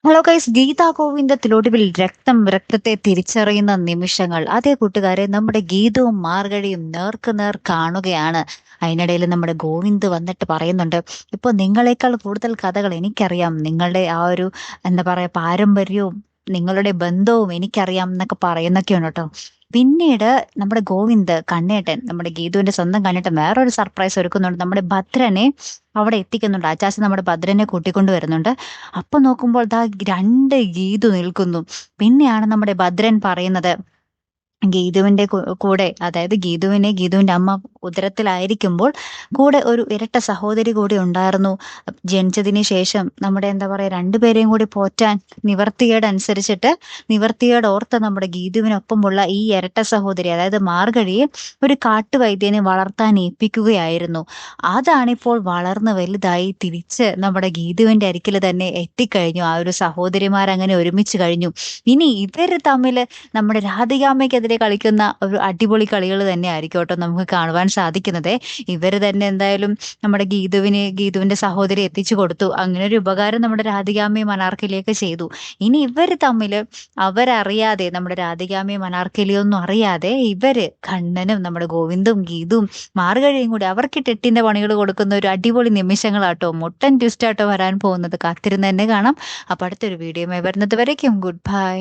Hello guys, Gita ഗോവിന്ദത്തിലൊടുവിൽ രക്തത്തെ തിരിച്ചറിയുന്ന നിമിഷങ്ങൾ. അതേ കൂട്ടുകാരെ, നമ്മുടെ ഗീതവും മാർഗഴിയും നേർക്കുനേർ കാണുകയാണ്. അതിനിടയിൽ നമ്മുടെ ഗോവിന്ദ് വന്നിട്ട് പറയുന്നുണ്ട്, ഇപ്പൊ നിങ്ങളെക്കാൾ കൂടുതൽ കഥകൾ എനിക്കറിയാം, നിങ്ങളുടെ ആ ഒരു എന്താ പറയാ പാരമ്പര്യവും നിങ്ങളുടെ ബന്ധവും എനിക്കറിയാം എന്നൊക്കെ പറയുന്നൊക്കെയാണ് കേട്ടോ. പിന്നീട് നമ്മുടെ ഗോവിന്ദ് കണ്ണേട്ടൻ, നമ്മുടെ ഗീതുവിന്റെ സ്വന്തം കണ്ണേട്ടൻ വേറൊരു സർപ്രൈസ് ഒരുക്കുന്നുണ്ട്. നമ്മുടെ ഭദ്രനെ അവിടെ എത്തിക്കുന്നുണ്ട്. അച്ചാച്ചൻ നമ്മുടെ ഭദ്രനെ കൂട്ടിക്കൊണ്ട് വരുന്നുണ്ട്. അപ്പൊ നോക്കുമ്പോൾ ദാ രണ്ട് ഗീതു നിൽക്കുന്നു. പിന്നെയാണ് നമ്മുടെ ഭദ്രൻ പറയുന്നത്, ഗീതുവിന്റെ കൂടെ, അതായത് ഗീതുവിന്റെ അമ്മ ഉദരത്തിലായിരിക്കുമ്പോൾ കൂടെ ഒരു ഇരട്ട സഹോദരി കൂടി ഉണ്ടായിരുന്നു. ജനിച്ചതിന് ശേഷം നമ്മുടെ എന്താ പറയാ രണ്ടുപേരെയും കൂടി പോറ്റാൻ നിവർത്തികേടനുസരിച്ചിട്ട് നിവർത്തികേടോർത്ത് നമ്മുടെ ഗീതുവിനൊപ്പമുള്ള ഈ ഇരട്ട സഹോദരി, അതായത് മാർഗഴിയെ ഒരു കാട്ടുവൈദ്യനെ വളർത്താൻ ഏൽപ്പിക്കുകയായിരുന്നു. അതാണിപ്പോൾ വളർന്ന് വലുതായി തിരിച്ച് നമ്മുടെ ഗീതുവിന്റെ അരികിൽ തന്നെ എത്തിക്കഴിഞ്ഞു. ആ ഒരു സഹോദരിമാരങ്ങനെ ഒരുമിച്ച് കഴിഞ്ഞു. ഇനി ഇവര് തമ്മിൽ നമ്മുടെ രാധികാമ്മയ്ക്കെതിരെ കളിക്കുന്ന ഒരു അടിപൊളി കളികൾ തന്നെ ആയിരിക്കും കേട്ടോ നമുക്ക് കാണുവാൻ സാധിക്കുന്നത്. ഇവര് തന്നെ എന്തായാലും നമ്മുടെ ഗീതുവിന്റെ സഹോദരി എത്തിച്ചു കൊടുത്തു. അങ്ങനെ ഒരു ഉപകാരം നമ്മുടെ രാധികാമ്മയും അനാർക്കലിയൊക്കെ ചെയ്തു. ഇനി ഇവര് തമ്മില് അവരറിയാതെ, നമ്മുടെ രാധികാമ്മയും അനാർക്കലിയും ഒന്നും അറിയാതെ, ഇവര് കണ്ണനും നമ്മുടെ ഗോവിന്ദും ഗീതുവും മാർഗഴിയും കൂടി അവർക്കിട്ട് എട്ടിന്റെ പണികൾ കൊടുക്കുന്ന ഒരു അടിപൊളി നിമിഷങ്ങളാട്ടോ, മുട്ടൻ ട്വിസ്റ്റ് ആട്ടോ വരാൻ പോകുന്നത്. കാത്തിരുന്ന് തന്നെ കാണാം. അപ്പൊ അടുത്തൊരു വീഡിയോയുമായി വരുന്നത് വരയ്ക്കും ഗുഡ് ബൈ.